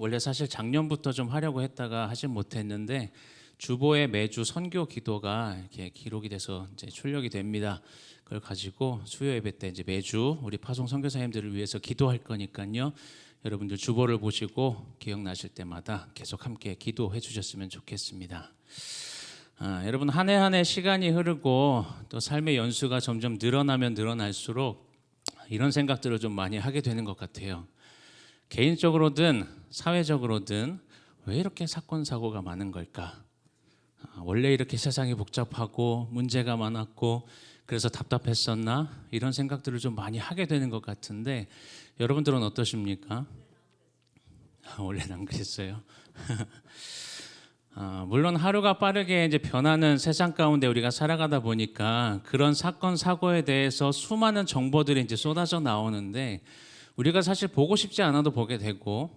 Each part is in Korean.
원래 사실 작년부터 좀 하려고 했다가 하진 못했는데 주보에 매주 선교 기도가 이렇게 기록이 돼서 이제 출력이 됩니다. 그걸 가지고 수요 예배 때 이제 매주 우리 파송 선교사님들을 위해서 기도할 거니까요. 여러분들 주보를 보시고 기억나실 때마다 계속 함께 기도해 주셨으면 좋겠습니다. 여러분 한 해 한 해 시간이 흐르고 또 삶의 연수가 점점 늘어나면 늘어날수록 이런 생각들을 좀 많이 하게 되는 것 같아요. 개인적으로든 사회적으로든 왜 이렇게 사건 사고가 많은 걸까? 원래 이렇게 세상이 복잡하고 문제가 많았고 그래서 답답했었나? 이런 생각들을 좀 많이 하게 되는 것 같은데 여러분들은 어떠십니까? 원래는 안 그랬어요. 물론 하루가 빠르게 이제 변하는 세상 가운데 우리가 살아가다 보니까 그런 사건 사고에 대해서 수많은 정보들이 이제 쏟아져 나오는데 우리가 사실 보고 싶지 않아도 보게 되고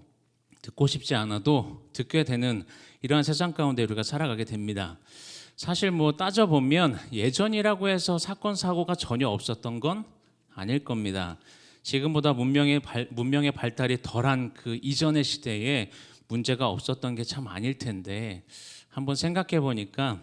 듣고 싶지 않아도 듣게 되는 이러한 세상 가운데 우리가 살아가게 됩니다. 사실 뭐 따져보면 예전이라고 해서 사건 사고가 전혀 없었던 건 아닐 겁니다. 지금보다 문명의 발달이 덜한 그 이전의 시대에 문제가 없었던 게 참 아닐 텐데 한번 생각해 보니까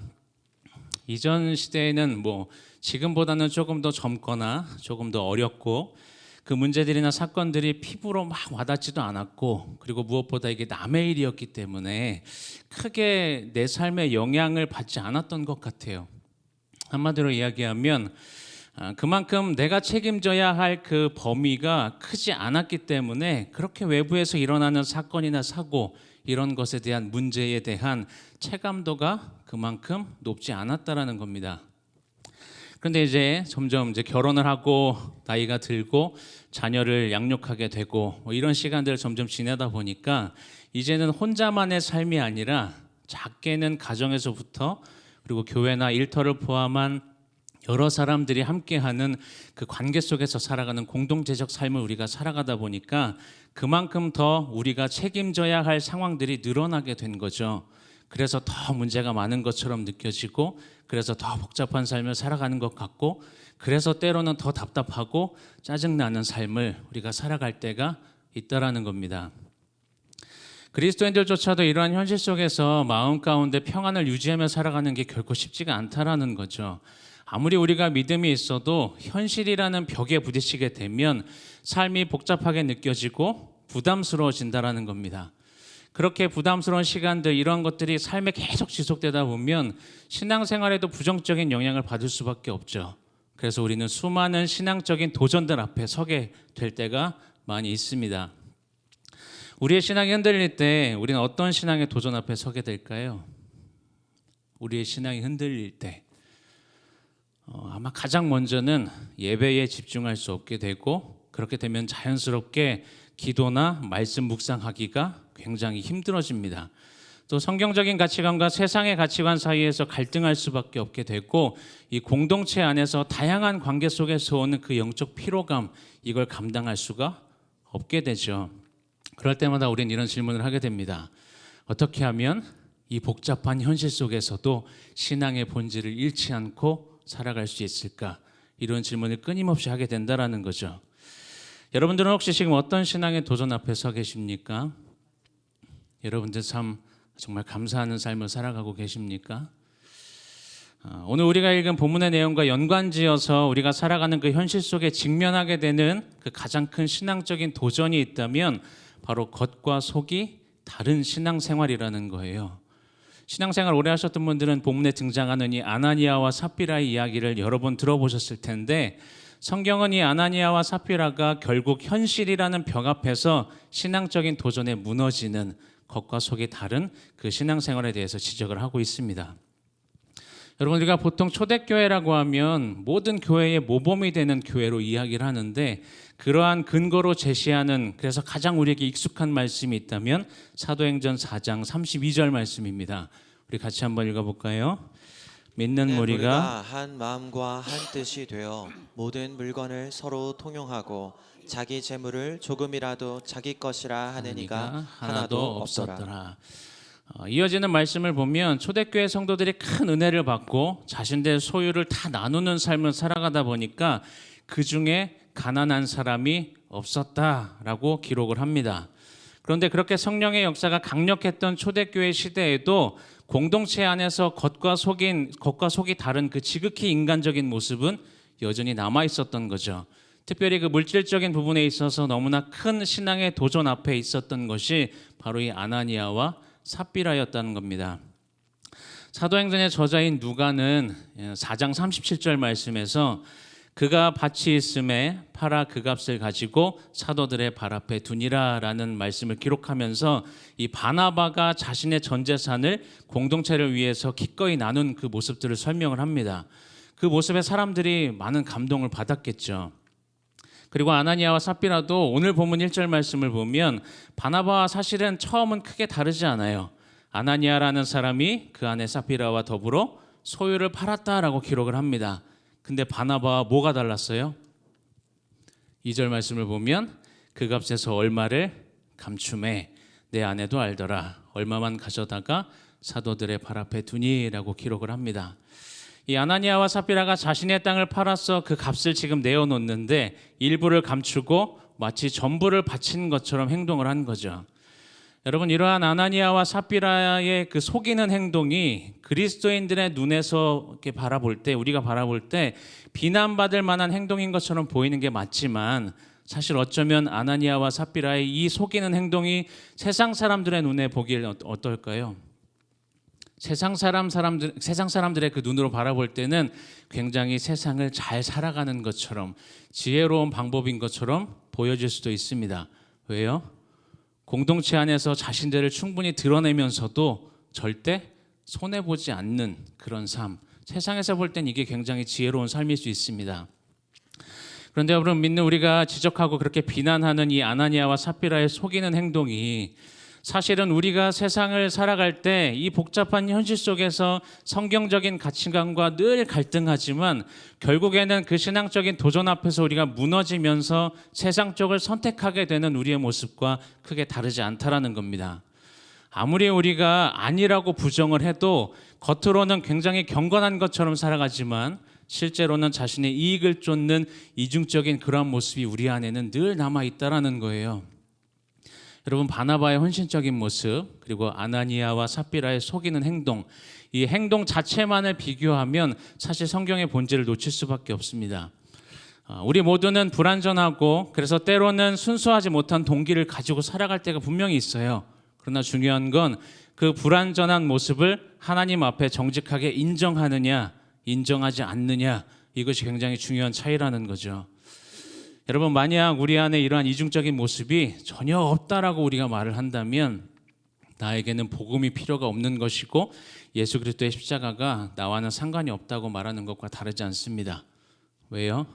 이전 시대에는 뭐 지금보다는 조금 더 젊거나 조금 더 어렵고 그 문제들이나 사건들이 피부로 막 와닿지도 않았고 그리고 무엇보다 이게 남의 일이었기 때문에 크게 내 삶에 영향을 받지 않았던 것 같아요. 한마디로 이야기하면 그만큼 내가 책임져야 할 그 범위가 크지 않았기 때문에 그렇게 외부에서 일어나는 사건이나 사고 이런 것에 대한 문제에 대한 체감도가 그만큼 높지 않았다라는 겁니다. 그런데 이제 점점 이제 결혼을 하고 나이가 들고 자녀를 양육하게 되고 이런 시간들을 점점 지내다 보니까 이제는 혼자만의 삶이 아니라 작게는 가정에서부터 그리고 교회나 일터를 포함한 여러 사람들이 함께하는 그 관계 속에서 살아가는 공동체적 삶을 우리가 살아가다 보니까 그만큼 더 우리가 책임져야 할 상황들이 늘어나게 된 거죠. 그래서 더 문제가 많은 것처럼 느껴지고 그래서 더 복잡한 삶을 살아가는 것 같고 그래서 때로는 더 답답하고 짜증나는 삶을 우리가 살아갈 때가 있다라는 겁니다. 그리스도인들조차도 이러한 현실 속에서 마음 가운데 평안을 유지하며 살아가는 게 결코 쉽지가 않다라는 거죠. 아무리 우리가 믿음이 있어도 현실이라는 벽에 부딪히게 되면 삶이 복잡하게 느껴지고 부담스러워진다라는 겁니다. 그렇게 부담스러운 시간들 이런 것들이 삶에 계속 지속되다 보면 신앙생활에도 부정적인 영향을 받을 수밖에 없죠. 그래서 우리는 수많은 신앙적인 도전들 앞에 서게 될 때가 많이 있습니다. 우리의 신앙이 흔들릴 때 우리는 어떤 신앙의 도전 앞에 서게 될까요? 우리의 신앙이 흔들릴 때 아마 가장 먼저는 예배에 집중할 수 없게 되고 그렇게 되면 자연스럽게 기도나 말씀 묵상하기가 굉장히 힘들어집니다. 또 성경적인 가치관과 세상의 가치관 사이에서 갈등할 수밖에 없게 되고 이 공동체 안에서 다양한 관계 속에서 오는 그 영적 피로감 이걸 감당할 수가 없게 되죠. 그럴 때마다 우리는 이런 질문을 하게 됩니다. 어떻게 하면 이 복잡한 현실 속에서도 신앙의 본질을 잃지 않고 살아갈 수 있을까? 이런 질문을 끊임없이 하게 된다라는 거죠. 여러분들은 혹시 지금 어떤 신앙의 도전 앞에 서 계십니까? 여러분들 참 정말 감사하는 삶을 살아가고 계십니까? 오늘 우리가 읽은 본문의 내용과 연관지어서 우리가 살아가는 그 현실 속에 직면하게 되는 그 가장 큰 신앙적인 도전이 있다면 바로 겉과 속이 다른 신앙생활이라는 거예요. 신앙생활 오래 하셨던 분들은 본문에 등장하는 이 아나니아와 삽비라의 이야기를 여러 번 들어보셨을 텐데 성경은 이 아나니아와 삽비라가 결국 현실이라는 벽 앞에서 신앙적인 도전에 무너지는 겉과 속이 다른 그 신앙생활에 대해서 지적을 하고 있습니다. 여러분 우리가 보통 초대교회라고 하면 모든 교회의 모범이 되는 교회로 이야기를 하는데 그러한 근거로 제시하는 그래서 가장 우리에게 익숙한 말씀이 있다면 사도행전 4장 32절 말씀입니다. 우리 같이 한번 읽어볼까요? 믿는 무리가 한 마음과 한 뜻이 되어 모든 물건을 서로 통용하고 자기 재물을 조금이라도 자기 것이라 하는 이가 하나도 없더라. 이어지는 말씀을 보면 초대교회 성도들이 큰 은혜를 받고 자신들 소유를 다 나누는 삶을 살아가다 보니까 그 중에 가난한 사람이 없었다라고 기록을 합니다. 그런데 그렇게 성령의 역사가 강력했던 초대교회 시대에도 공동체 안에서 겉과 속이 다른 그 지극히 인간적인 모습은 여전히 남아 있었던 거죠. 특별히 그 물질적인 부분에 있어서 너무나 큰 신앙의 도전 앞에 있었던 것이 바로 이 아나니아와 삽비라였다는 겁니다. 사도행전의 저자인 누가는 4장 37절 말씀에서 그가 밭이 있음에 팔아 그 값을 가지고 사도들의 발 앞에 두니라라는 말씀을 기록하면서 이 바나바가 자신의 전 재산을 공동체를 위해서 기꺼이 나눈 그 모습들을 설명을 합니다. 그 모습에 사람들이 많은 감동을 받았겠죠. 그리고 아나니아와 삽비라도 오늘 본문 1절 말씀을 보면 바나바와 사실은 처음은 크게 다르지 않아요. 아나니아라는 사람이 그 안에 삽비라와 더불어 소유를 팔았다라고 기록을 합니다. 근데 바나바와 뭐가 달랐어요? 2절 말씀을 보면 그 값에서 얼마를 감춤해 내 아내도 알더라. 얼마만 가져다가 사도들의 발 앞에 두니라고 기록을 합니다. 이 아나니아와 삽비라가 자신의 땅을 팔아서 그 값을 지금 내어놓는데 일부를 감추고 마치 전부를 바친 것처럼 행동을 한 거죠. 여러분, 이러한 아나니아와 삽비라의 그 속이는 행동이 그리스도인들의 눈에서 이렇게 우리가 바라볼 때 비난받을 만한 행동인 것처럼 보이는 게 맞지만 사실 어쩌면 아나니아와 삽비라의 이 속이는 행동이 세상 사람들의 눈에 보기에 어떨까요? 세상 사람들의 그 눈으로 바라볼 때는 굉장히 세상을 잘 살아가는 것처럼 지혜로운 방법인 것처럼 보여질 수도 있습니다. 왜요? 공동체 안에서 자신들을 충분히 드러내면서도 절대 손해보지 않는 그런 삶. 세상에서 볼 땐 이게 굉장히 지혜로운 삶일 수 있습니다. 그런데 여러분, 믿는 우리가 지적하고 그렇게 비난하는 이 아나니아와 삽비라의 속이는 행동이 사실은 우리가 세상을 살아갈 때 이 복잡한 현실 속에서 성경적인 가치관과 늘 갈등하지만 결국에는 그 신앙적인 도전 앞에서 우리가 무너지면서 세상 쪽을 선택하게 되는 우리의 모습과 크게 다르지 않다라는 겁니다. 아무리 우리가 아니라고 부정을 해도 겉으로는 굉장히 경건한 것처럼 살아가지만 실제로는 자신의 이익을 쫓는 이중적인 그러한 모습이 우리 안에는 늘 남아 있다라는 거예요. 여러분, 바나바의 헌신적인 모습 그리고 아나니아와 삽비라의 속이는 행동, 이 행동 자체만을 비교하면 사실 성경의 본질을 놓칠 수밖에 없습니다. 우리 모두는 불완전하고 그래서 때로는 순수하지 못한 동기를 가지고 살아갈 때가 분명히 있어요. 그러나 중요한 건 그 불완전한 모습을 하나님 앞에 정직하게 인정하느냐 인정하지 않느냐, 이것이 굉장히 중요한 차이라는 거죠. 여러분, 만약 우리 안에 이러한 이중적인 모습이 전혀 없다라고 우리가 말을 한다면 나에게는 복음이 필요가 없는 것이고 예수 그리스도의 십자가가 나와는 상관이 없다고 말하는 것과 다르지 않습니다. 왜요?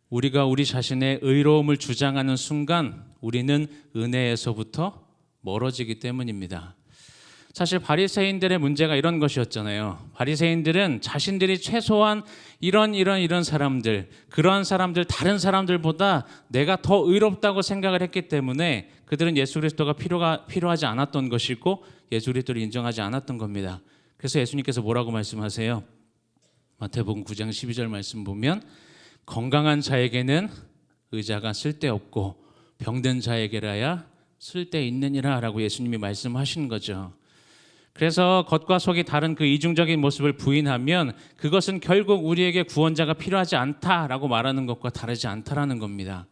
우리가 우리 자신의 의로움을 주장하는 순간 우리는 은혜에서부터 멀어지기 때문입니다. 사실 바리새인들의 문제가 이런 것이었잖아요. 바리새인들은 자신들이 최소한 이런 사람들, 그러한 사람들, 다른 사람들보다 내가 더 의롭다고 생각을 했기 때문에 그들은 예수 그리스도가 필요하지 않았던 것이고 예수 그리스도를 인정하지 않았던 겁니다. 그래서 예수님께서 뭐라고 말씀하세요? 마태복음 9장 12절 말씀 보면 건강한 자에게는 의자가 쓸데없고 병든 자에게라야 쓸데있느니라 라고 예수님이 말씀하신 거죠. 그래서 겉과 속이 다른 그 이중적인 모습을 부인하면 그것은 결국 우리에게 구원자가 필요하지 않다라고 말하는 것과 다르지 않다라는 겁니다.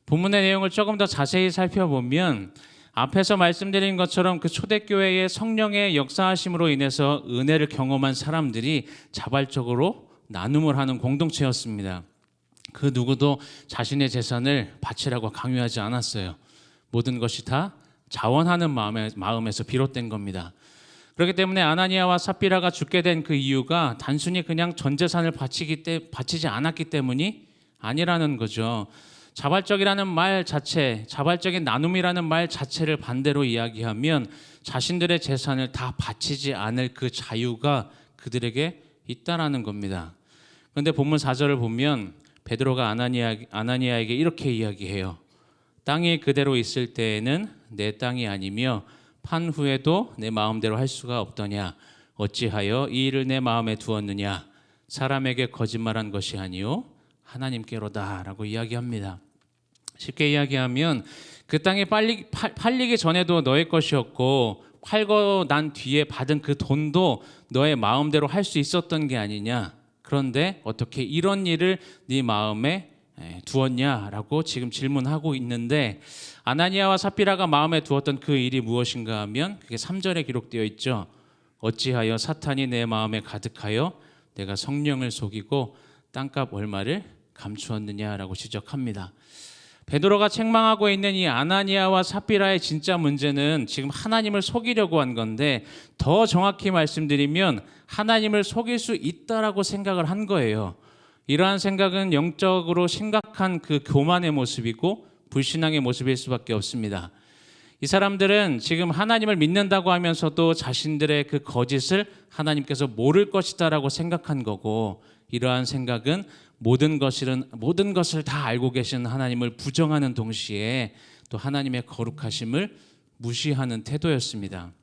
본문의 내용을 조금 더 자세히 살펴보면 앞에서 말씀드린 것처럼 그 초대교회의 성령의 역사하심으로 인해서 은혜를 경험한 사람들이 자발적으로 나눔을 하는 공동체였습니다. 그 누구도 자신의 재산을 바치라고 강요하지 않았어요. 모든 것이 다 자원하는 마음에서 비롯된 겁니다. 그렇기 때문에 아나니아와 삽비라가 죽게 된 그 이유가 단순히 그냥 전 재산을 바치지 않았기 때문이 아니라는 거죠. 자발적이라는 말 자체, 자발적인 나눔이라는 말 자체를 반대로 이야기하면 자신들의 재산을 다 바치지 않을 그 자유가 그들에게 있다라는 겁니다. 그런데 본문 4절을 보면 베드로가 아나니아에게 이렇게 이야기해요. 땅이 그대로 있을 때에는 내 땅이 아니며 판 후에도 내 마음대로 할 수가 없더냐. 어찌하여 이 일을 내 마음에 두었느냐. 사람에게 거짓말한 것이 아니요 하나님께로다 라고 이야기합니다. 쉽게 이야기하면 그 땅이 팔리기 전에도 너의 것이었고 팔고 난 뒤에 받은 그 돈도 너의 마음대로 할 수 있었던 게 아니냐. 그런데 어떻게 이런 일을 네 마음에 두었냐라고 지금 질문하고 있는데, 아나니아와 삽비라가 마음에 두었던 그 일이 무엇인가 하면 그게 3절에 기록되어 있죠. 어찌하여 사탄이 내 마음에 가득하여 내가 성령을 속이고 땅값 얼마를 감추었느냐라고 지적합니다. 베드로가 책망하고 있는 이 아나니아와 삽비라의 진짜 문제는 지금 하나님을 속이려고 한 건데, 더 정확히 말씀드리면 하나님을 속일 수 있다라고 생각을 한 거예요. 이러한 생각은 영적으로 심각한 그 교만의 모습이고 불신앙의 모습일 수밖에 없습니다. 이 사람들은 지금 하나님을 믿는다고 하면서도 자신들의 그 거짓을 하나님께서 모를 것이다라고 생각한 거고, 이러한 생각은 모든 것을 다 알고 계신 하나님을 부정하는 동시에 또 하나님의 거룩하심을 무시하는 태도였습니다.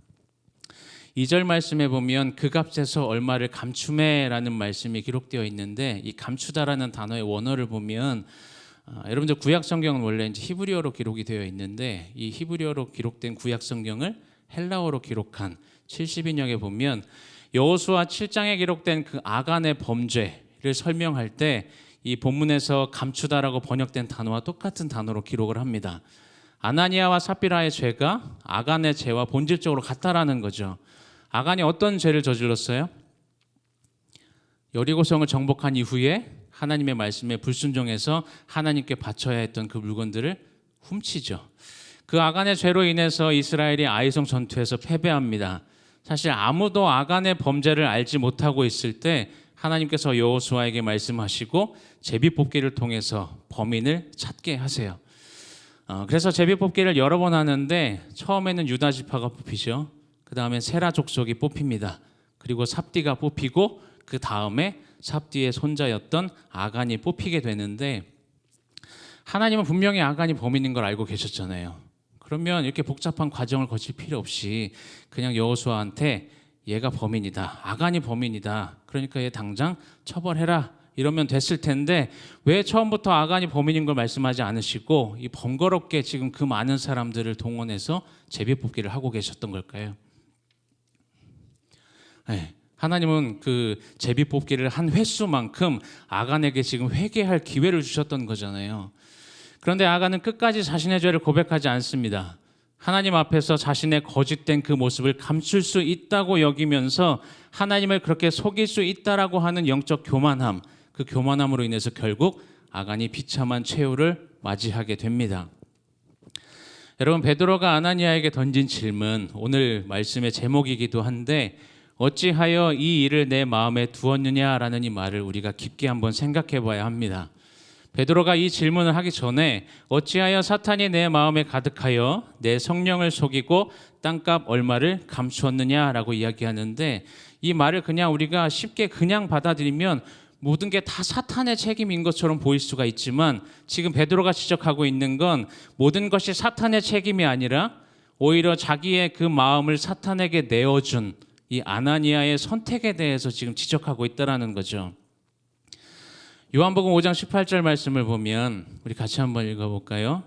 2절 말씀에 보면 그 값에서 얼마를 감추매라는 말씀이 기록되어 있는데, 이 감추다라는 단어의 원어를 보면 여러분들 구약 성경은 원래 이제 히브리어로 기록이 되어 있는데, 이 히브리어로 기록된 구약 성경을 헬라어로 기록한 70인역에 보면 여호수아 7장에 기록된 그 아간의 범죄를 설명할 때 이 본문에서 감추다라고 번역된 단어와 똑같은 단어로 기록을 합니다. 아나니아와 삽비라의 죄가 아간의 죄와 본질적으로 같다라는 거죠. 아간이 어떤 죄를 저질렀어요? 여리고성을 정복한 이후에 하나님의 말씀에 불순종해서 하나님께 바쳐야 했던 그 물건들을 훔치죠. 그 아간의 죄로 인해서 이스라엘이 아이성 전투에서 패배합니다. 사실 아무도 아간의 범죄를 알지 못하고 있을 때 하나님께서 여호수아에게 말씀하시고 제비뽑기를 통해서 범인을 찾게 하세요. 그래서 제비뽑기를 여러 번 하는데 처음에는 유다 지파가 뽑히죠. 그 다음에 세라 족속이 뽑힙니다. 그리고 삽디가 뽑히고 그 다음에 삽디의 손자였던 아간이 뽑히게 되는데, 하나님은 분명히 아간이 범인인 걸 알고 계셨잖아요. 그러면 이렇게 복잡한 과정을 거칠 필요 없이 그냥 여호수아한테 얘가 범인이다, 아간이 범인이다, 그러니까 얘 당장 처벌해라, 이러면 됐을 텐데 왜 처음부터 아간이 범인인 걸 말씀하지 않으시고 이 번거롭게 지금 그 많은 사람들을 동원해서 제비뽑기를 하고 계셨던 걸까요? 네, 하나님은 그 제비뽑기를 한 횟수만큼 아간에게 지금 회개할 기회를 주셨던 거잖아요. 그런데 아간은 끝까지 자신의 죄를 고백하지 않습니다. 하나님 앞에서 자신의 거짓된 그 모습을 감출 수 있다고 여기면서 하나님을 그렇게 속일 수 있다라고 하는 영적 교만함, 그 교만함으로 인해서 결국 아간이 비참한 최후를 맞이하게 됩니다. 여러분, 베드로가 아나니아에게 던진 질문, 오늘 말씀의 제목이기도 한데, 어찌하여 이 일을 내 마음에 두었느냐라는 이 말을 우리가 깊게 한번 생각해 봐야 합니다. 베드로가 이 질문을 하기 전에 어찌하여 사탄이 내 마음에 가득하여 내 성령을 속이고 땅값 얼마를 감추었느냐라고 이야기하는데, 이 말을 그냥 우리가 쉽게 그냥 받아들이면 모든 게 다 사탄의 책임인 것처럼 보일 수가 있지만, 지금 베드로가 지적하고 있는 건 모든 것이 사탄의 책임이 아니라 오히려 자기의 그 마음을 사탄에게 내어준 이 아나니아의 선택에 대해서 지금 지적하고 있다라는 거죠. 요한복음 5장 18절 말씀을 보면 우리 같이 한번 읽어볼까요?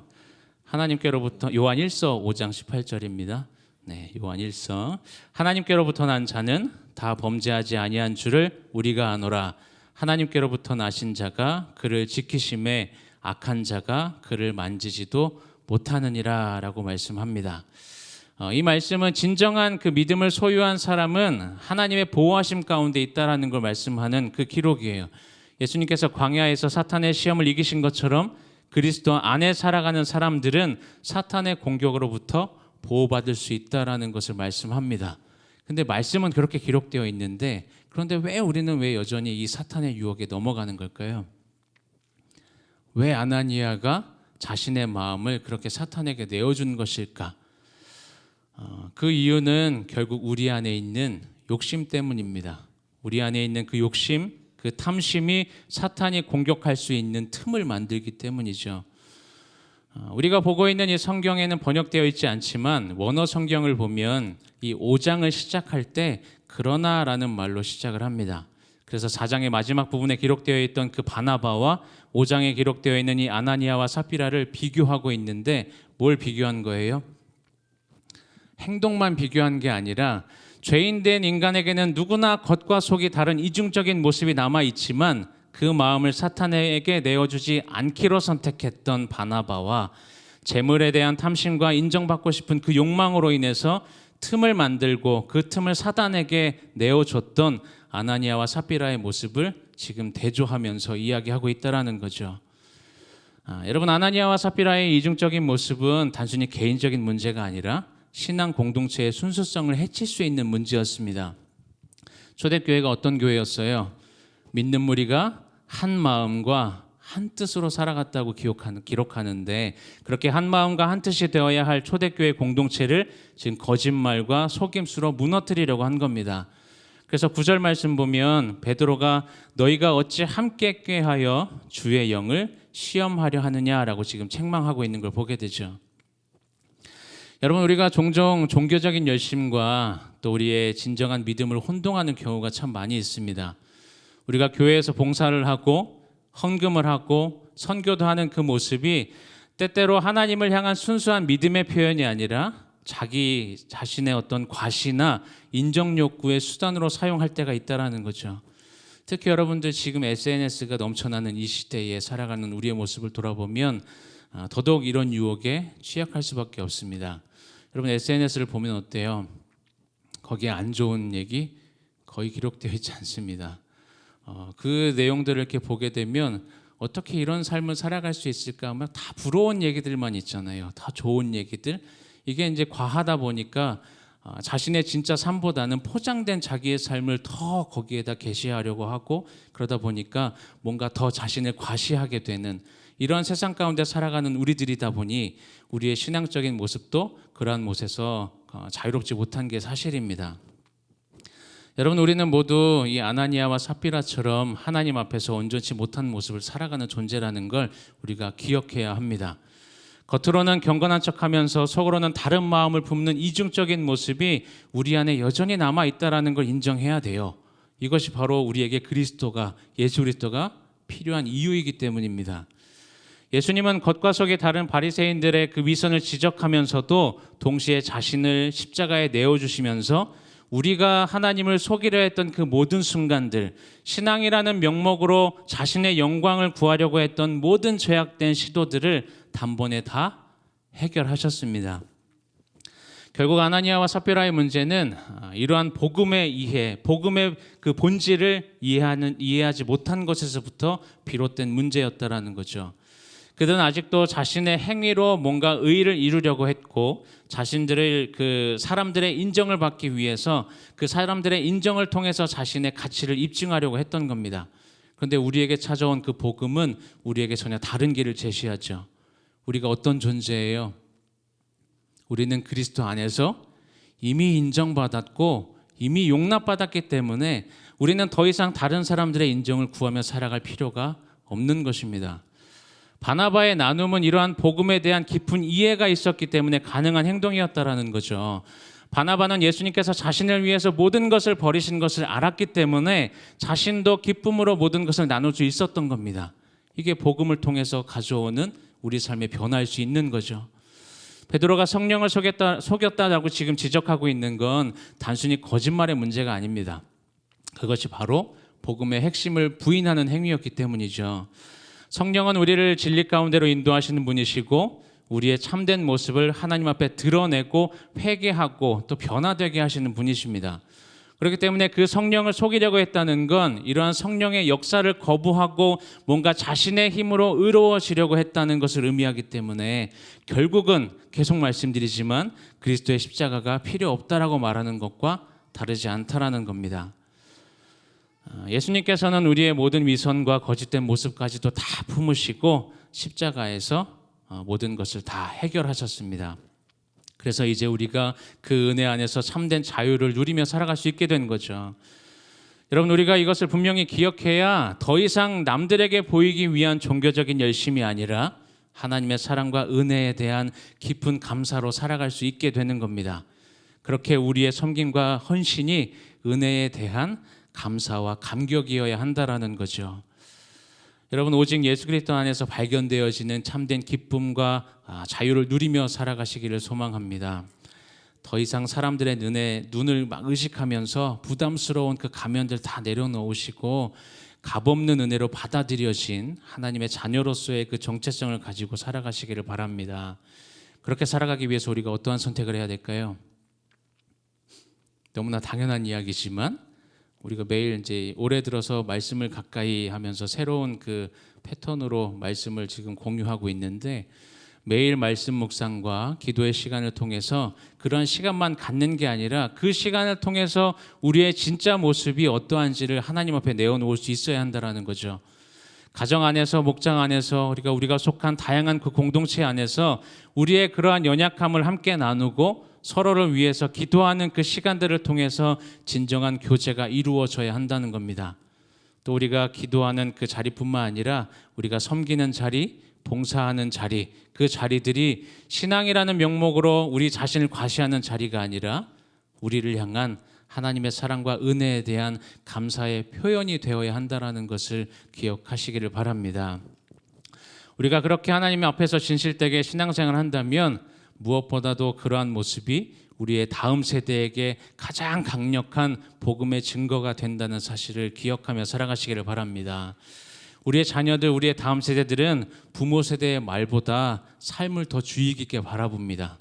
하나님께로부터, 요한 1서 5장 18절입니다. 네, 요한 1서. 하나님께로부터 난 자는 다 범죄하지 아니한 줄을 우리가 아노라. 하나님께로부터 나신 자가 그를 지키심에 악한 자가 그를 만지지도 못하느니라 라고 말씀합니다. 이 말씀은 진정한 그 믿음을 소유한 사람은 하나님의 보호하심 가운데 있다라는 걸 말씀하는 그 기록이에요. 예수님께서 광야에서 사탄의 시험을 이기신 것처럼 그리스도 안에 살아가는 사람들은 사탄의 공격으로부터 보호받을 수 있다라는 것을 말씀합니다. 근데 말씀은 그렇게 기록되어 있는데, 그런데 우리는 여전히 이 사탄의 유혹에 넘어가는 걸까요? 왜 아나니아가 자신의 마음을 그렇게 사탄에게 내어준 것일까? 그 이유는 결국 우리 안에 있는 욕심 때문입니다. 우리 안에 있는 그 욕심, 그 탐심이 사탄이 공격할 수 있는 틈을 만들기 때문이죠. 우리가 보고 있는 이 성경에는 번역되어 있지 않지만 원어 성경을 보면 이 5장을 시작할 때 그러나라는 말로 시작을 합니다. 그래서 4장의 마지막 부분에 기록되어 있던 그 바나바와 5장에 기록되어 있는 이 아나니아와 삽비라를 비교하고 있는데, 뭘 비교한 거예요? 행동만 비교한 게 아니라 죄인된 인간에게는 누구나 겉과 속이 다른 이중적인 모습이 남아 있지만 그 마음을 사탄에게 내어주지 않기로 선택했던 바나바와 재물에 대한 탐심과 인정받고 싶은 그 욕망으로 인해서 틈을 만들고 그 틈을 사단에게 내어줬던 아나니아와 삽비라의 모습을 지금 대조하면서 이야기하고 있다라는 거죠. 여러분, 아나니아와 삽비라의 이중적인 모습은 단순히 개인적인 문제가 아니라 신앙 공동체의 순수성을 해칠 수 있는 문제였습니다. 초대교회가 어떤 교회였어요? 믿는 무리가 한 마음과 한 뜻으로 살아갔다고 기록하는데, 그렇게 한 마음과 한 뜻이 되어야 할 초대교회 공동체를 지금 거짓말과 속임수로 무너뜨리려고 한 겁니다. 그래서 9절 말씀 보면 베드로가 너희가 어찌 함께 꾀하여 주의 영을 시험하려 하느냐라고 지금 책망하고 있는 걸 보게 되죠. 여러분, 우리가 종종 종교적인 열심과 또 우리의 진정한 믿음을 혼동하는 경우가 참 많이 있습니다. 우리가 교회에서 봉사를 하고 헌금을 하고 선교도 하는 그 모습이 때때로 하나님을 향한 순수한 믿음의 표현이 아니라 자기 자신의 어떤 과시나 인정 욕구의 수단으로 사용할 때가 있다라는 거죠. 특히 여러분들 지금 SNS가 넘쳐나는 이 시대에 살아가는 우리의 모습을 돌아보면 더더욱 이런 유혹에 취약할 수밖에 없습니다. 여러분, SNS를 보면 어때요? 거기에 안 좋은 얘기 거의 기록되어 있지 않습니다. 그 내용들을 이렇게 보게 되면 어떻게 이런 삶을 살아갈 수 있을까 하면 다 부러운 얘기들만 있잖아요. 다 좋은 얘기들. 이게 이제 과하다 보니까 자신의 진짜 삶보다는 포장된 자기의 삶을 더 거기에다 게시하려고 하고, 그러다 보니까 뭔가 더 자신을 과시하게 되는 이런 세상 가운데 살아가는 우리들이다 보니 우리의 신앙적인 모습도 그러한 못에서 자유롭지 못한 게 사실입니다. 여러분, 우리는 모두 이 아나니아와 삽비라처럼 하나님 앞에서 온전치 못한 모습을 살아가는 존재라는 걸 우리가 기억해야 합니다. 겉으로는 경건한 척하면서 속으로는 다른 마음을 품는 이중적인 모습이 우리 안에 여전히 남아 있다라는 걸 인정해야 돼요. 이것이 바로 우리에게 예수 그리스도가 필요한 이유이기 때문입니다. 예수님은 겉과 속이 다른 바리새인들의 그 위선을 지적하면서도 동시에 자신을 십자가에 내어주시면서 우리가 하나님을 속이려 했던 그 모든 순간들, 신앙이라는 명목으로 자신의 영광을 구하려고 했던 모든 죄악된 시도들을 단번에 다 해결하셨습니다. 결국 아나니아와 삽비라의 문제는 이러한 복음의 이해, 복음의 그 본질을 이해하지 못한 것에서부터 비롯된 문제였다라는 거죠. 그들은 아직도 자신의 행위로 뭔가 의의를 이루려고 했고, 자신들을 그 사람들의 인정을 받기 위해서 그 사람들의 인정을 통해서 자신의 가치를 입증하려고 했던 겁니다. 그런데 우리에게 찾아온 그 복음은 우리에게 전혀 다른 길을 제시하죠. 우리가 어떤 존재예요? 우리는 그리스도 안에서 이미 인정받았고 이미 용납받았기 때문에 우리는 더 이상 다른 사람들의 인정을 구하며 살아갈 필요가 없는 것입니다. 바나바의 나눔은 이러한 복음에 대한 깊은 이해가 있었기 때문에 가능한 행동이었다라는 거죠. 바나바는 예수님께서 자신을 위해서 모든 것을 버리신 것을 알았기 때문에 자신도 기쁨으로 모든 것을 나눌 수 있었던 겁니다. 이게 복음을 통해서 가져오는 우리 삶의 변화일 수 있는 거죠. 베드로가 성령을 속였다라고 지금 지적하고 있는 건 단순히 거짓말의 문제가 아닙니다. 그것이 바로 복음의 핵심을 부인하는 행위였기 때문이죠. 성령은 우리를 진리 가운데로 인도하시는 분이시고 우리의 참된 모습을 하나님 앞에 드러내고 회개하고 또 변화되게 하시는 분이십니다. 그렇기 때문에 그 성령을 속이려고 했다는 건 이러한 성령의 역사를 거부하고 뭔가 자신의 힘으로 의로워지려고 했다는 것을 의미하기 때문에 결국은 계속 말씀드리지만 그리스도의 십자가가 필요 없다라고 말하는 것과 다르지 않다라는 겁니다. 예수님께서는 우리의 모든 위선과 거짓된 모습까지도 다 품으시고 십자가에서 모든 것을 다 해결하셨습니다. 그래서 이제 우리가 그 은혜 안에서 참된 자유를 누리며 살아갈 수 있게 된 거죠. 여러분, 우리가 이것을 분명히 기억해야 더 이상 남들에게 보이기 위한 종교적인 열심이 아니라 하나님의 사랑과 은혜에 대한 깊은 감사로 살아갈 수 있게 되는 겁니다. 그렇게 우리의 섬김과 헌신이 은혜에 대한 감사와 감격이어야 한다라는 거죠. 여러분, 오직 예수 그리스도 안에서 발견되어지는 참된 기쁨과 자유를 누리며 살아가시기를 소망합니다. 더 이상 사람들의 눈을 막 의식하면서 부담스러운 그 가면들 다 내려놓으시고 값없는 은혜로 받아들여진 하나님의 자녀로서의 그 정체성을 가지고 살아가시기를 바랍니다. 그렇게 살아가기 위해서 우리가 어떠한 선택을 해야 될까요? 너무나 당연한 이야기지만 우리가 매일 이제 올해 들어서 말씀을 가까이 하면서 새로운 그 패턴으로 말씀을 지금 공유하고 있는데, 매일 말씀 묵상과 기도의 시간을 통해서 그런 시간만 갖는 게 아니라 그 시간을 통해서 우리의 진짜 모습이 어떠한지를 하나님 앞에 내어놓을 수 있어야 한다는 거죠. 가정 안에서, 목장 안에서, 우리가 속한 다양한 그 공동체 안에서 우리의 그러한 연약함을 함께 나누고 서로를 위해서 기도하는 그 시간들을 통해서 진정한 교제가 이루어져야 한다는 겁니다. 또 우리가 기도하는 그 자리뿐만 아니라 우리가 섬기는 자리, 봉사하는 자리, 그 자리들이 신앙이라는 명목으로 우리 자신을 과시하는 자리가 아니라 우리를 향한 하나님의 사랑과 은혜에 대한 감사의 표현이 되어야 한다는 것을 기억하시기를 바랍니다. 우리가 그렇게 하나님 앞에서 진실되게 신앙생활을 한다면 무엇보다도 그러한 모습이 우리의 다음 세대에게 가장 강력한 복음의 증거가 된다는 사실을 기억하며 살아가시기를 바랍니다. 우리의 자녀들, 우리의 다음 세대들은 부모 세대의 말보다 삶을 더 주의 깊게 바라봅니다.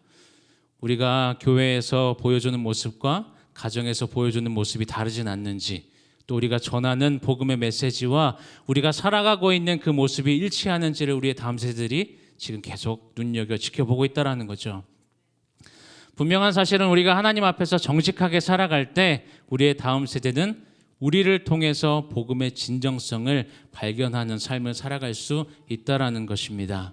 우리가 교회에서 보여주는 모습과 가정에서 보여주는 모습이 다르진 않는지, 또 우리가 전하는 복음의 메시지와 우리가 살아가고 있는 그 모습이 일치하는지를 우리의 다음 세대들이 지금 계속 눈여겨 지켜보고 있다는 거죠. 분명한 사실은 우리가 하나님 앞에서 정직하게 살아갈 때 우리의 다음 세대는 우리를 통해서 복음의 진정성을 발견하는 삶을 살아갈 수 있다는 것입니다.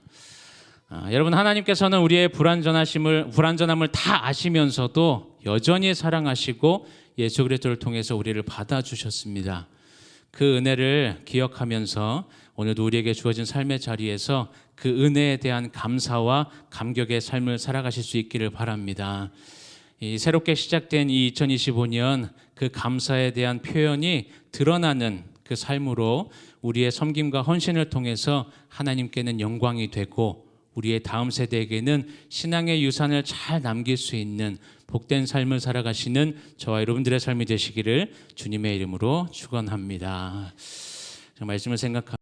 여러분, 하나님께서는 우리의 불완전함을 다 아시면서도 여전히 사랑하시고 예수 그리스도를 통해서 우리를 받아주셨습니다. 그 은혜를 기억하면서 오늘도 우리에게 주어진 삶의 자리에서 그 은혜에 대한 감사와 감격의 삶을 살아가실 수 있기를 바랍니다. 이 새롭게 시작된 이 2025년 그 감사에 대한 표현이 드러나는 그 삶으로 우리의 섬김과 헌신을 통해서 하나님께는 영광이 되고 우리의 다음 세대에게는 신앙의 유산을 잘 남길 수 있는 복된 삶을 살아가시는 저와 여러분들의 삶이 되시기를 주님의 이름으로 축원합니다. 말씀을 생각하면